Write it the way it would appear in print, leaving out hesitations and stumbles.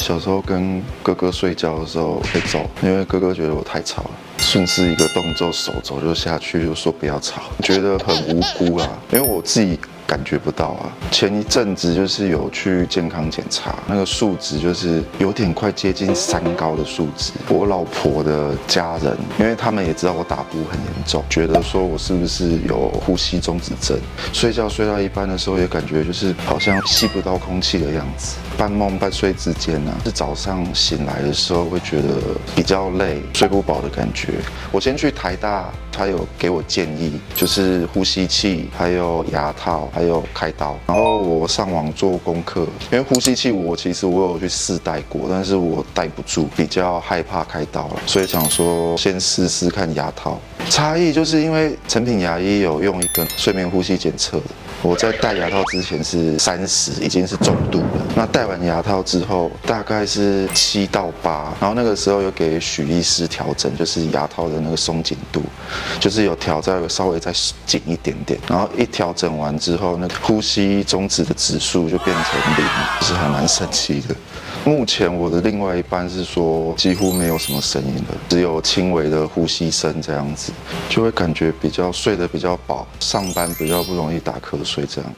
小时候跟哥哥睡觉的时候被揍，因为哥哥觉得我太吵了，顺势一个动作手肘就下去，就说不要吵，觉得很无辜啦，因为我自己感觉不到啊。前一阵子就是有去健康检查，那个数值就是有点快接近3高的数值。我老婆的家人，因为他们也知道我打呼很严重，觉得说我是不是有呼吸中止症，睡觉睡到一半的时候也感觉就是好像吸不到空气的样子，半梦半睡之间啊，是早上醒来的时候会觉得比较累，睡不饱的感觉。我先去台大，他有给我建议，就是呼吸器，还有牙套，还有开刀。然后我上网做功课，因为呼吸器其实我有去试戴过，但是我戴不住，比较害怕开刀了，所以想说先试试看牙套。差异就是因为成品牙医有用一个睡眠呼吸检测的，我在戴牙套之前是30，已经是中度了。那戴完牙套之后大概是7到8，然后那个时候有给许医师调整，就是牙套的那个松紧度，就是有调在稍微再紧一点点。然后一调整完之后，那个呼吸中止的指数就变成0，就是还蛮神奇的。目前我的另外一半是说几乎没有什么声音了，只有轻微的呼吸声这样子，就会感觉睡得比较饱，上班比较不容易打瞌睡这样。